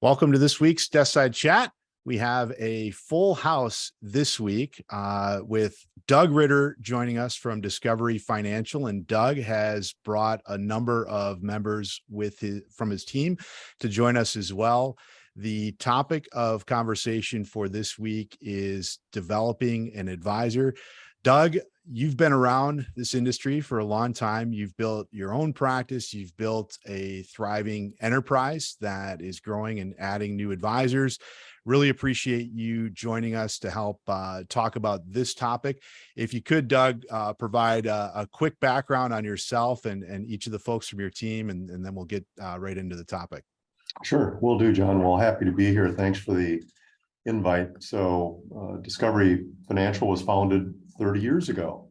Welcome to this week's Desk Side Chat. We have a full house this week with Doug Ritter joining us from Discovery Financial, and Doug has brought a number of members from his team to join us as well. The topic of conversation for this week is developing an advisor. Doug, you've been around this industry for a long time. You've built your own practice. You've built a thriving enterprise that is growing and adding new advisors. Really appreciate you joining us to help talk about this topic. If you could, Doug, provide a quick background on yourself and each of the folks from your team, and then we'll get right into the topic. Sure, will do, John. Well, happy to be here. Thanks for the invite. So Discovery Financial was founded 30 years ago.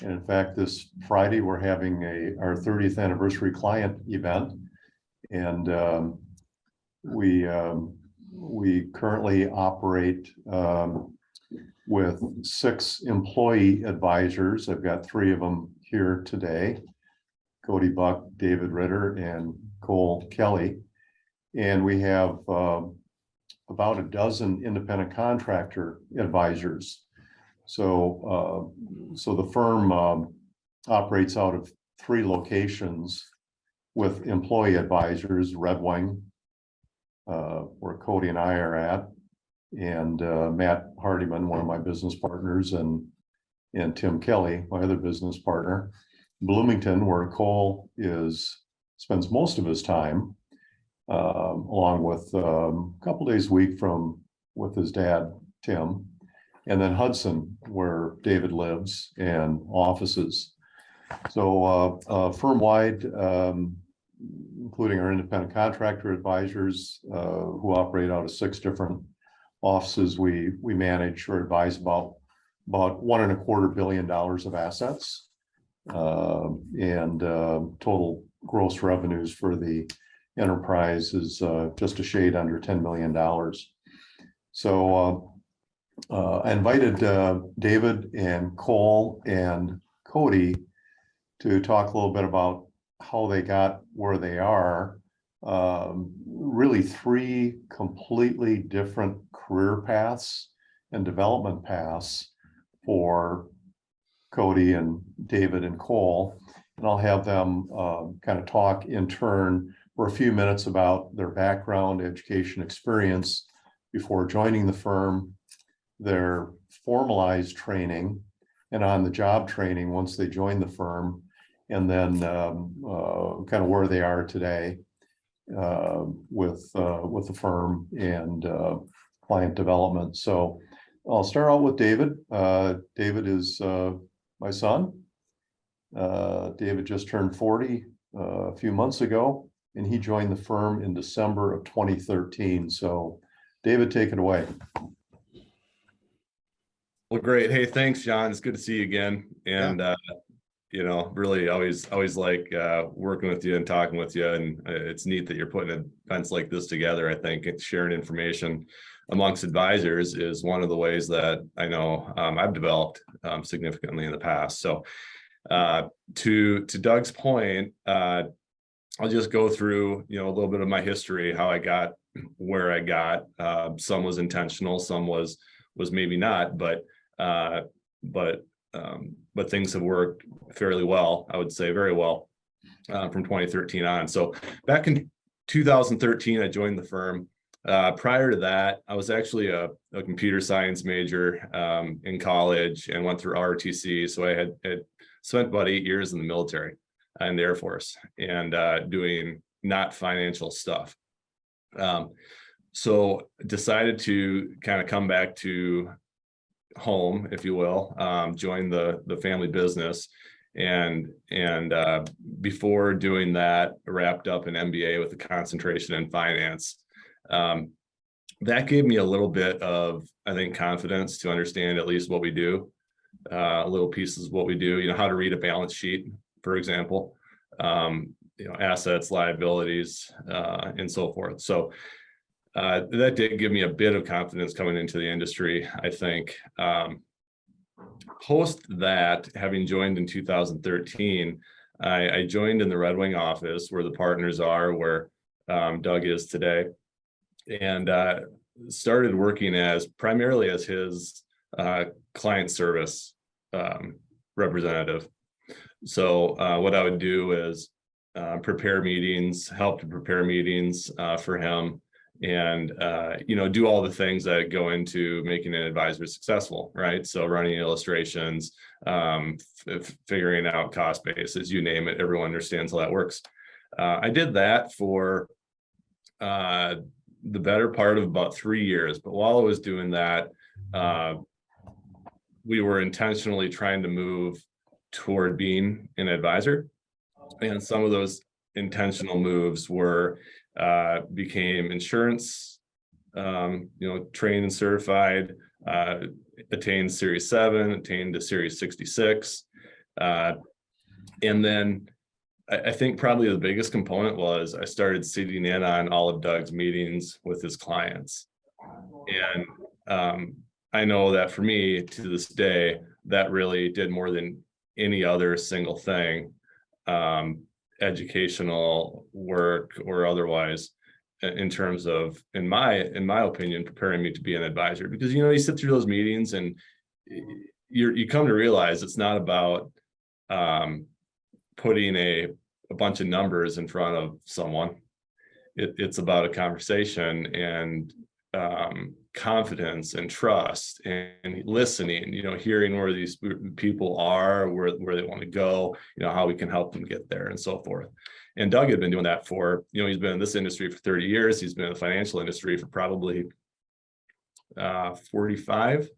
And in fact, this Friday, we're having our 30th anniversary client event. And we currently operate with 6 employee advisors. I've got 3 of them here today: Cody Buck, David Ritter, and Cole Kelly. And we have about a dozen independent contractor advisors. So the firm operates out of 3 locations with employee advisors: Red Wing, where Cody and I are at, and Matt Hardiman, one of my business partners, and Tim Kelly, my other business partner. Bloomington, where Cole spends most of his time, along with a couple days a week with his dad, Tim. And then Hudson, where David lives and offices. So firm-wide, including our independent contractor advisors who operate out of 6 different offices, we manage or advise about $1.25 billion of assets, and total gross revenues for the enterprise is just a shade under $10 million. So I invited David and Cole and Cody to talk a little bit about how they got where they are. Really 3 completely different career paths and development paths for Cody and David and Cole. And I'll have them kind of talk in turn for a few minutes about their background, education, experience before joining the firm, their formalized training and on-the-job training once they join the firm, and then kind of where they are today with the firm and client development. So I'll start out with David. David is my son. David just turned 40 a few months ago, and he joined the firm in December of 2013. So David, take it away. Well, great. Hey, thanks, John. It's good to see you again. And, really always like working with you and talking with you. And it's neat that you're putting events like this together. I think sharing information amongst advisors is one of the ways that I know I've developed significantly in the past. So to Doug's point, I'll just go through, a little bit of my history, how I got where I got. Some was intentional, some was maybe not, but things have worked fairly well, I would say very well, from 2013 on. So back in 2013, I joined the firm. Prior to that, I was actually a computer science major in college and went through ROTC. So I had spent about 8 years in the military in the Air Force and doing not financial stuff. So decided to kind of come back to home, if you will, join the family business, and before doing that, wrapped up an MBA with a concentration in finance. That gave me a little bit of, I think, confidence to understand at least what we do, little pieces of what we do, how to read a balance sheet, for example, assets, liabilities, and so forth. So that did give me a bit of confidence coming into the industry, I think. Post that, having joined in 2013, I joined in the Red Wing office where the partners are, where Doug is today. and started working primarily as his client service representative. So what I would do is prepare meetings, help to prepare meetings for him, and do all the things that go into making an advisor successful, right? So running illustrations, figuring out cost bases, you name it, everyone understands how that works. I did that for the better part of about 3 years, but while I was doing that, we were intentionally trying to move toward being an advisor, and some of those intentional moves were became insurance, trained and certified, attained Series 7, attained to Series 66. And then I think probably the biggest component was I started sitting in on all of Doug's meetings with his clients. And I know that for me to this day, that really did more than any other single thing, educational work or otherwise, in terms of, in my opinion, preparing me to be an advisor. Because you sit through those meetings and you come to realize it's not about putting a bunch of numbers in front of someone. It's about a conversation and confidence and trust and listening, hearing where these people are, where they want to go, how we can help them get there and so forth. And Doug had been doing that for, he's been in this industry for 30 years. He's been in the financial industry for probably 45.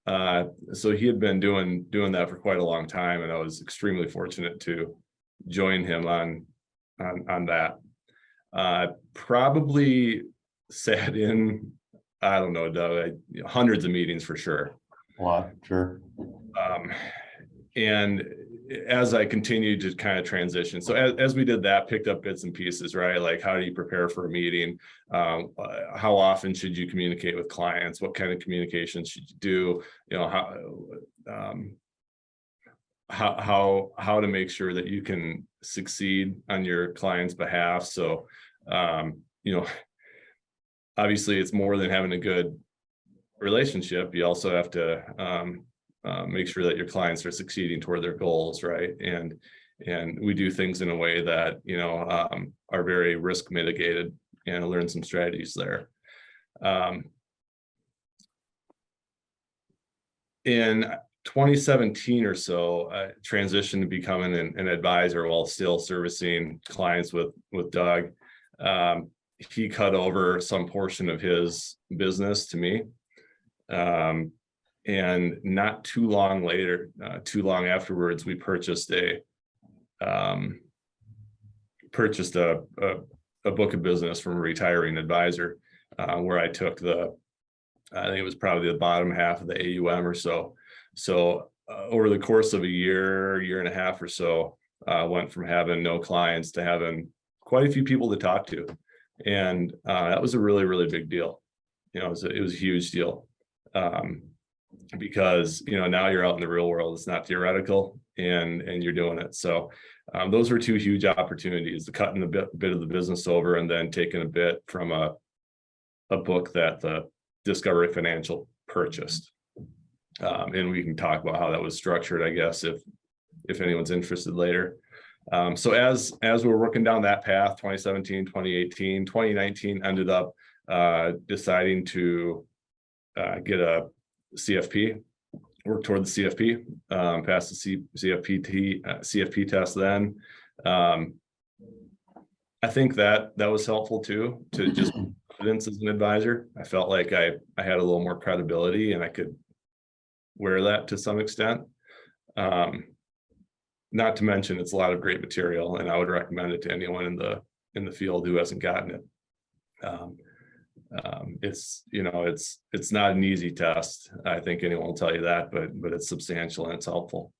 So he had been doing that for quite a long time. And I was extremely fortunate to join him on that. Probably sat in, I don't know, Doug, hundreds of meetings for sure. A lot, sure. And as I continued to kind of transition, so as we did that, picked up bits and pieces, right? Like, how do you prepare for a meeting? How often should you communicate with clients? What kind of communication should you do? How to make sure that you can succeed on your client's behalf. So, obviously it's more than having a good relationship. You also have to make sure that your clients are succeeding toward their goals, right? And we do things in a way that are very risk mitigated, and learn some strategies there. In 2017 or so, I transitioned to becoming an advisor while still servicing clients with Doug. He cut over some portion of his business to me. And not too long afterwards, we purchased a book of business from a retiring advisor, where I took I think it was probably the bottom half of the AUM or so. So over the course of a year and a half or so, went from having no clients to having quite a few people to talk to. And that was a really, really big deal. It was a huge deal. Because now you're out in the real world. It's not theoretical, and you're doing it. So those were two huge opportunities: the cutting a bit of the business over, and then taking a bit from a book that the Discovery Financial purchased. And we can talk about how that was structured, I guess, if anyone's interested later. So as we're working down that path, 2017, 2018, 2019 ended up deciding to get a CFP, work toward the CFP, pass the CFP test then. I think that was helpful too, to just confidence as an advisor. I felt like I had a little more credibility, and I could wear that to some extent. Not to mention, it's a lot of great material, and I would recommend it to anyone in the field who hasn't gotten it. It's not an easy test. I think anyone will tell you that, but it's substantial and it's helpful.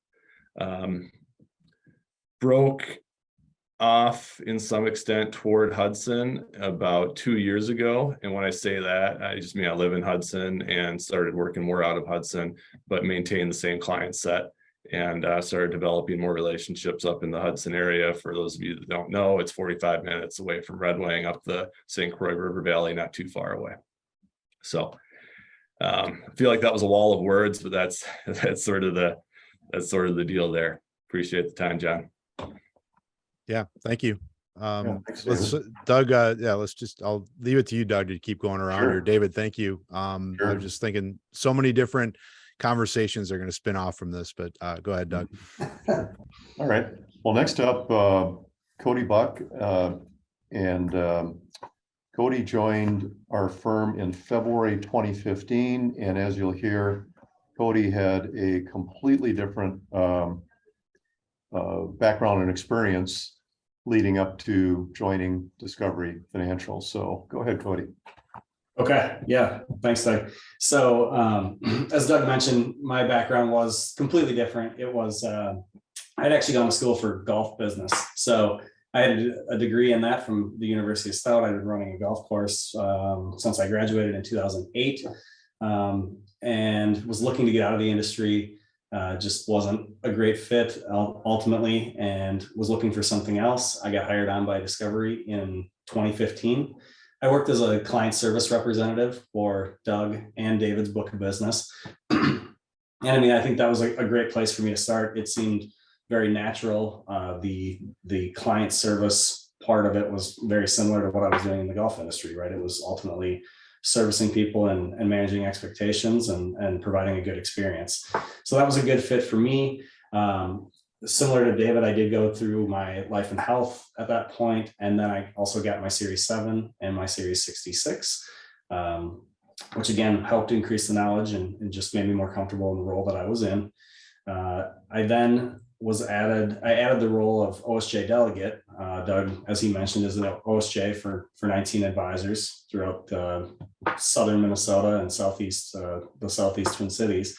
Broke off in some extent toward Hudson about 2 years ago. And when I say that, I just mean I live in Hudson and started working more out of Hudson, but maintain the same client set started developing more relationships up in the Hudson area. For those of you that don't know, it's 45 minutes away from Red Wing up the St. Croix River Valley, not too far away. So I feel like that was a wall of words, but that's sort of the deal there. Appreciate the time, John. Yeah, thank you. Thanks, Let's David. Doug, I'll leave it to you, Doug, to keep going around Sure. here. David, thank you. I Sure. was just thinking so many different conversations are going to spin off from this, but go ahead, Doug. All right. Well, next up, Cody Buck, and Cody joined our firm in February 2015, and as you'll hear, Cody had a completely different background and experience leading up to joining Discovery Financial. So go ahead, Cody. Okay, yeah, thanks, Doug. So as Doug mentioned, my background was completely different. It was, I'd actually gone to school for golf business. So I had a degree in that from the University of Stout. I've been running a golf course since I graduated in 2008, and was looking to get out of the industry. Just wasn't a great fit ultimately, and was looking for something else. I got hired on by Discovery in 2015. I worked as a client service representative for Doug and David's book of business. And I mean, I think that was a great place for me to start. It seemed very natural. The client service part of it was very similar to what I was doing in the golf industry, right? It was ultimately servicing people and managing expectations and providing a good experience. So that was a good fit for me. Similar to David, I did go through my life and health at that point, and then I also got my Series 7 and my Series 66, which again helped increase the knowledge and just made me more comfortable in the role that I was in. I then I added the role of OSJ delegate. Doug, as he mentioned, is an OSJ for 19 advisors throughout southern Minnesota and the southeast Twin Cities.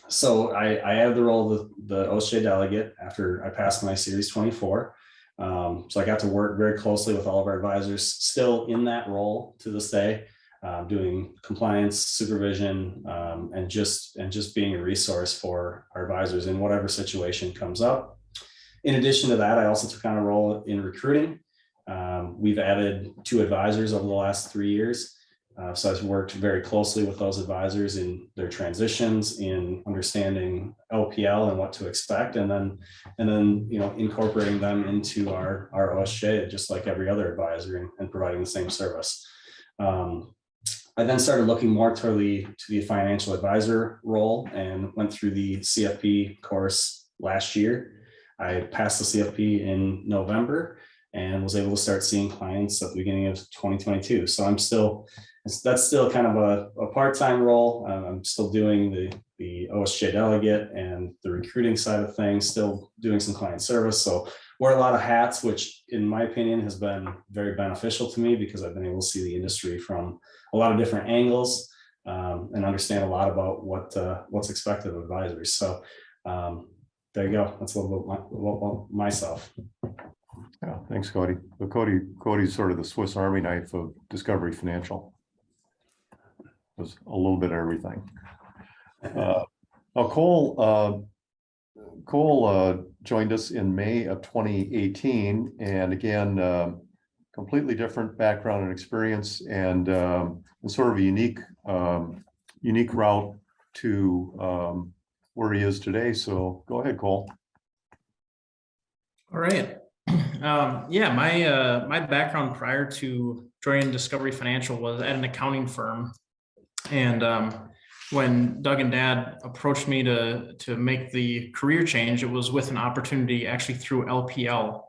So I added the role of the OSJ delegate after I passed my Series 24. So I got to work very closely with all of our advisors, still in that role to this day, doing compliance, supervision, and just being a resource for our advisors in whatever situation comes up. In addition to that, I also took on a role in recruiting. We've added 2 advisors over the last 3 years. So I've worked very closely with those advisors in their transitions, in understanding LPL and what to expect, and then incorporating them into our OSJ, just like every other advisor, and providing the same service. I then started looking more to the financial advisor role and went through the CFP course last year. I passed the CFP in November and was able to start seeing clients at the beginning of 2022. So that's still kind of a part-time role. I'm still doing the OSJ delegate and the recruiting side of things, still doing some client service. So wear a lot of hats, which in my opinion has been very beneficial to me because I've been able to see the industry from a lot of different angles and understand a lot about what's expected of advisors. So there you go. That's a little bit about myself. Yeah, thanks, Cody. But Cody's sort of the Swiss Army knife of Discovery Financial. Was a little bit of everything. Now Cole joined us in May of 2018, and again, completely different background and experience, and sort of a unique route to where he is today. So go ahead, Cole. All right. Yeah, my background prior to joining Discovery Financial was at an accounting firm. And when Doug and Dad approached me to make the career change, it was with an opportunity actually through LPL.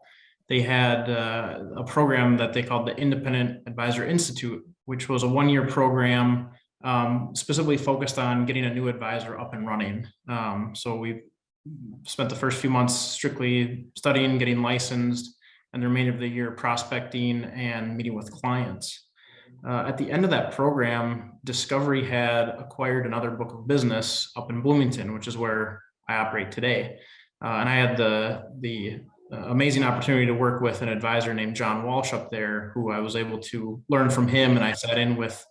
They had a program that they called the Independent Advisor Institute, which was a 1-year program specifically focused on getting a new advisor up and running. So we spent the first few months strictly studying, getting licensed, and the remainder of the year prospecting and meeting with clients. At the end of that program, Discovery had acquired another book of business up in Bloomington, which is where I operate today. And I had the amazing opportunity to work with an advisor named John Walsh up there, who I was able to learn from him. And I sat in with,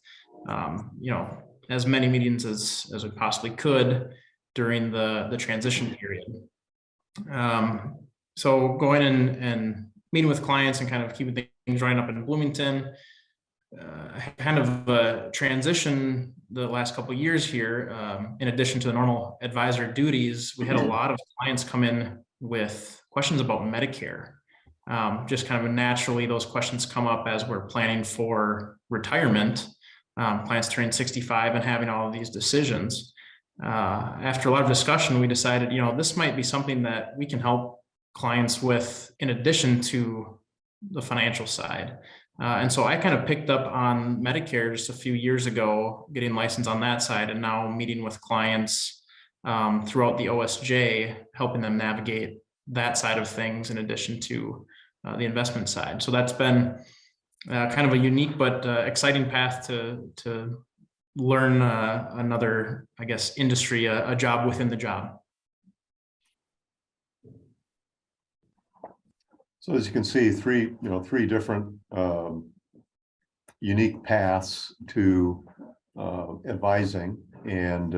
as many meetings as we possibly could. during the transition period. So going and meeting with clients and kind of keeping things running up in Bloomington, kind of transition the last couple of years here. In addition to the normal advisor duties, we had a lot of clients come in with questions about Medicare. Just kind of naturally, those questions come up as we're planning for retirement, clients turning 65 and having all of these decisions. After a lot of discussion, we decided, this might be something that we can help clients with in addition to the financial side. And so I kind of picked up on Medicare just a few years ago, getting licensed on that side, and now meeting with clients throughout the OSJ, helping them navigate that side of things in addition to the investment side. So that's been kind of a unique but exciting path to learn another, I guess, industry, a job within the job. So as you can see, three different unique paths to advising, and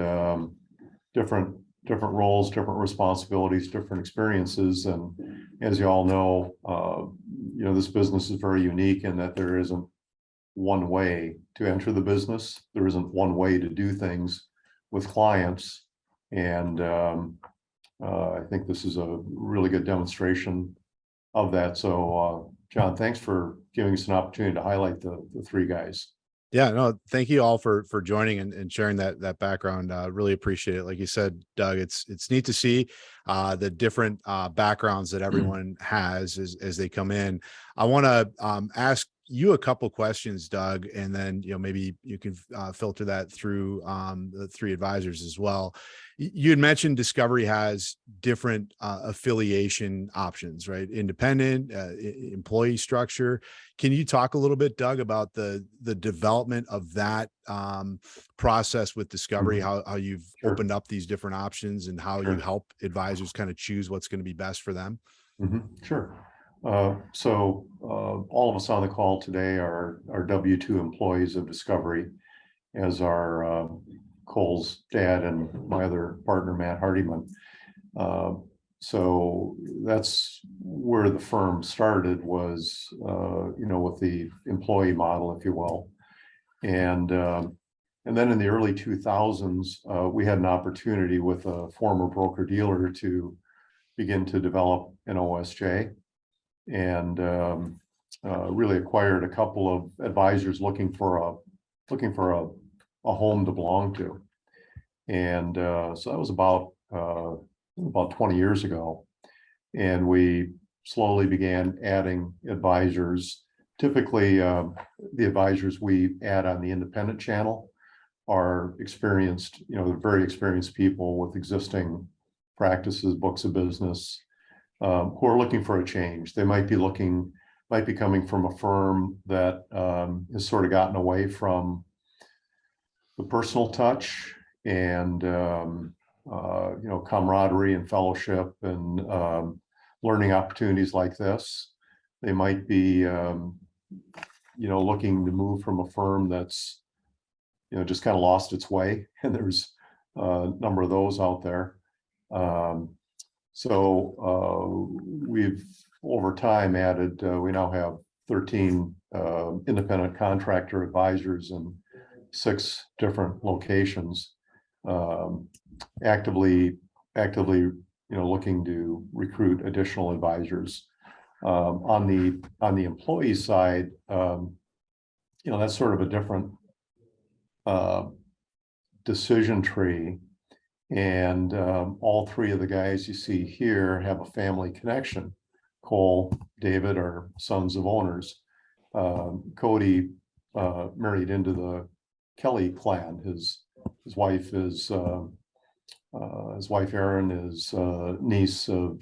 different roles, different responsibilities, different experiences. And as you all know, this business is very unique in that there isn't one way to enter the business. There isn't one way to do things with clients. And I think this is a really good demonstration of that. So John, thanks for giving us an opportunity to highlight the three guys. Yeah, no, thank you all for joining and sharing that background. Really appreciate it. Like you said, Doug, it's neat to see the different backgrounds that everyone has as they come in. I want to ask you a couple questions, Doug, and then maybe you can filter that through the three advisors as well. You had mentioned Discovery has different affiliation options, right? Independent, employee structure. Can you talk a little bit, Doug, about the development of that process with Discovery, how you've opened up these different options and how you help advisors kind of choose what's going to be best for them? Sure. So all of us on the call today are W-2 employees of Discovery, as are Cole's dad and my other partner, Matt Hardiman. So that's where the firm started, was with the employee model, if you will. And then in the early 2000s, we had an opportunity with a former broker dealer to begin to develop an OSJ, and really acquired a couple of advisors looking for a home to belong to. And so that was about 20 years ago. And we slowly began adding advisors. Typically, the advisors we add on the independent channel are experienced, they're very experienced people with existing practices, books of business, who are looking for a change. They might be coming from a firm that has sort of gotten away from the personal touch and camaraderie and fellowship and learning opportunities like this. They might be looking to move from a firm that's just kind of lost its way, and there's a number of those out there. So we've over time added, we now have 13 independent contractor advisors in 6 different locations, actively looking to recruit additional advisors. On the employee side, that's sort of a different decision tree. And all 3 of the guys you see here have a family connection. Cole, David are sons of owners. Cody married into the Kelly clan. His wife is his wife Erin is niece of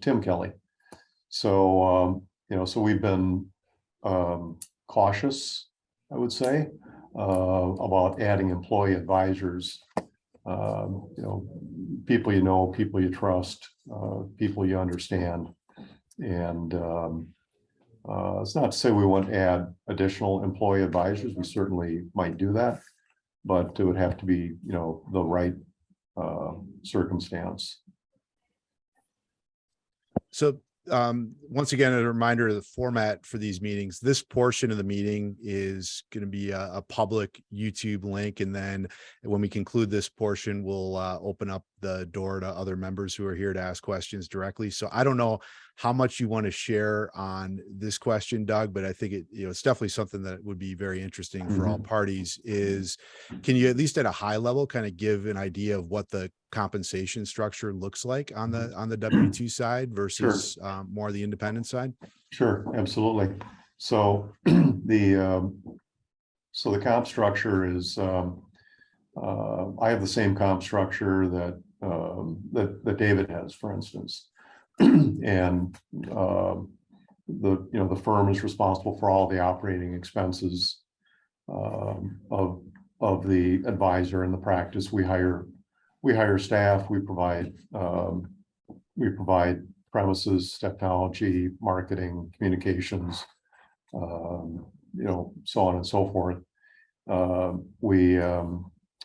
Tim Kelly. So so we've been cautious, I would say, about adding employee advisors. People people you trust, people you understand. And it's not to say we won't add additional employee advisors. We certainly might do that, but it would have to be, the right circumstance. So once again, a reminder of the format for these meetings. This portion of the meeting is going to be a public YouTube link. And then when we conclude this portion, we'll open up the door to other members who are here to ask questions directly. So I don't know how much you want to share on this question, Doug, but I think it's definitely something that would be very interesting for all parties. Can you at least at a high level kind of give an idea of what the compensation structure looks like on the W-2 side versus more the independent side? Sure, absolutely. So the comp structure is I have the same comp structure that David has, for instance. And the firm is responsible for all the operating expenses of the advisor and the practice. We hire staff, we provide premises, technology, marketing, communications, so on and so forth.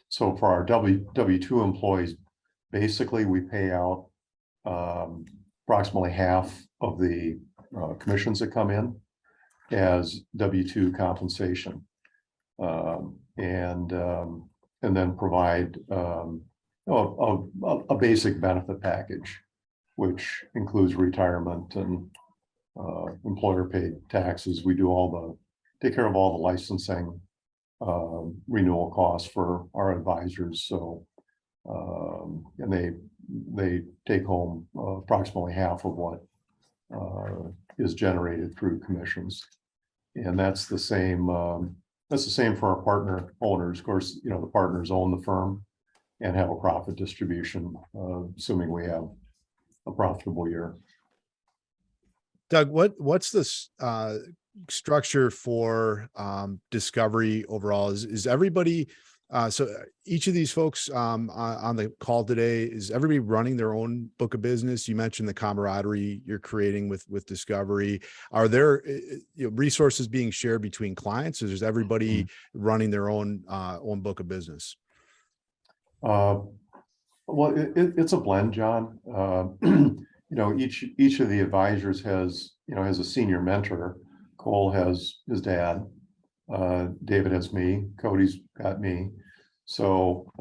So for our W-2 employees, basically we pay out approximately half of the commissions that come in as W-2 compensation, and then provide a basic benefit package, which includes retirement and employer paid taxes. We do take care of all the licensing, renewal costs for our advisors. So, and they take home approximately half of what is generated through commissions. And that's the same for our partner owners. Of course, the partners own the firm and have a profit distribution, assuming we have a profitable year. Doug, what's the structure for Discovery overall? Is everybody so each of these folks on the call today, is everybody running their own book of business? You mentioned the camaraderie you're creating with Discovery. Are there resources being shared between clients, or is everybody running their own book of business? Well, it's a blend, John. Each of the advisors has a senior mentor. Cole has his dad. David has me. Cody's got me. So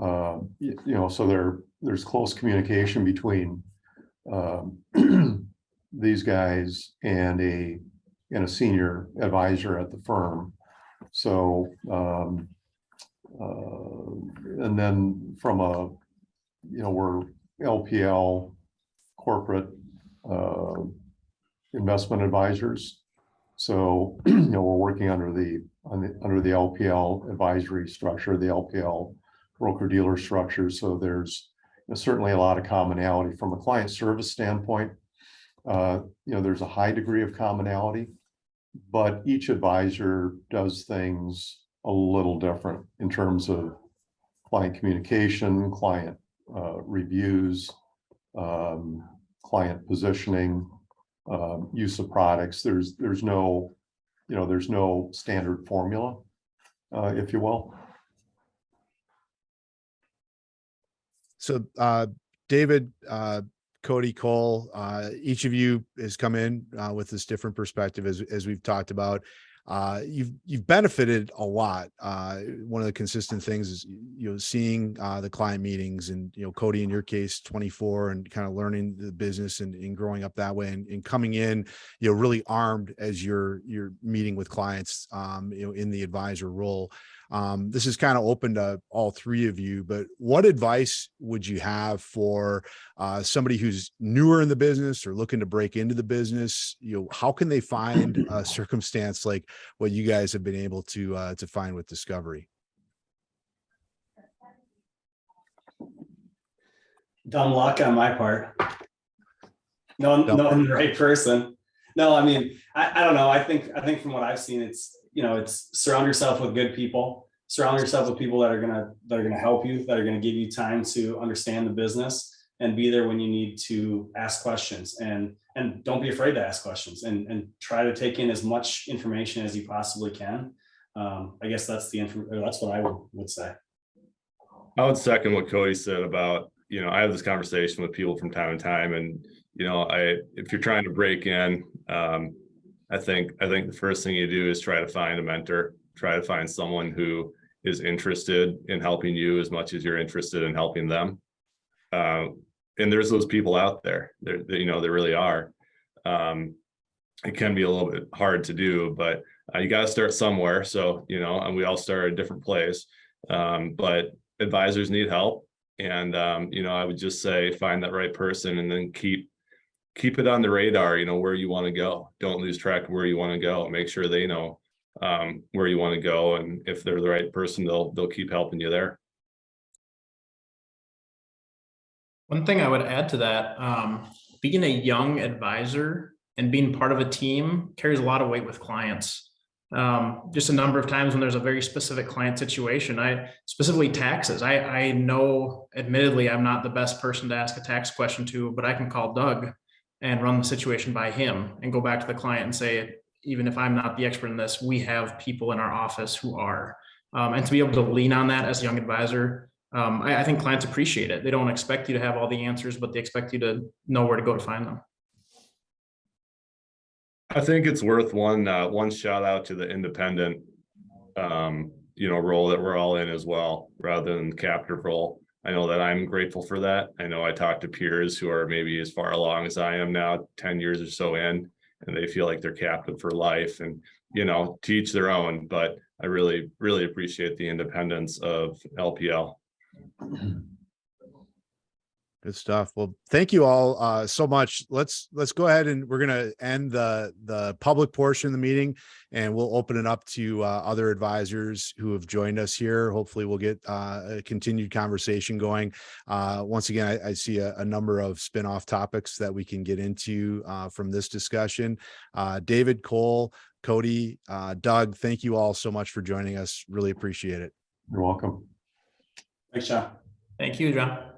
there's close communication between these guys and a senior advisor at the firm. So and then from we're LPL corporate investment advisors. So we're working under the LPL advisory structure, the LPL broker dealer structure. So there's certainly a lot of commonality from a client service standpoint. There's a high degree of commonality, but each advisor does things a little different in terms of client communication, client reviews, client positioning, use of products. There's no standard formula, if you will. So David, Cody, Cole, each of you has come in with this different perspective as we've talked about. You've benefited a lot. One of the consistent things is seeing the client meetings, and Cody, in your case 24, and kind of learning the business and growing up that way, and coming in really armed as you're meeting with clients in the advisor role. This is kind of open to all three of you, but what advice would you have for somebody who's newer in the business or looking to break into the business? How can they find a circumstance like what you guys have been able to find with Discovery? Dumb luck on my part. Knowing the right person. No, I mean, I don't know. I think from what I've seen, it's surround yourself with good people, surround yourself with people that are gonna help you, that are gonna give you time to understand the business and be there when you need to ask questions, and don't be afraid to ask questions, and try to take in as much information as you possibly can. I guess that's what I would say. I would second what Cody said about you know, I have this conversation with people from time to time, and, you know, if you're trying to break in, I think the first thing you do is try to find a mentor, try to find someone who is interested in helping you as much as you're interested in helping them. And there's those people out there. You know, there really are. It can be a little bit hard to do, but you got to start somewhere. So, you know, and we all start at a different place. But advisors need help. And, you know, I would just say, find that right person, and then keep it on the radar, you know, where you want to go. Don't lose track of where you want to go. Make sure they know where you want to go. And if they're the right person, they'll keep helping you there. One thing I would add to that, being a young advisor and being part of a team carries a lot of weight with clients. Just a number of times when there's a very specific client situation, specifically taxes. I know, admittedly, I'm not the best person to ask a tax question to, but I can call Doug and run the situation by him and go back to the client and say, even if I'm not the expert in this, we have people in our office who are. And to be able to lean on that as a young advisor, I think clients appreciate it. They don't expect you to have all the answers, but they expect you to know where to go to find them. I think it's worth one shout out to the independent, you know, role that we're all in as well, rather than the captive role. I know that I'm grateful for that. I know I talk to peers who are maybe as far along as I am now, 10 years or so in, and they feel like they're captive for life, and, you know, to each their own. But I really, really appreciate the independence of LPL. Good stuff. Well, thank you all so much. Let's go ahead, and we're going to end the public portion of the meeting, and we'll open it up to other advisors who have joined us here. Hopefully we'll get a continued conversation going. Once again, I see a number of spin-off topics that we can get into from this discussion. David, Cole, Cody, Doug, thank you all so much for joining us. Really appreciate it. You're welcome. Thanks, John. Thank you, John.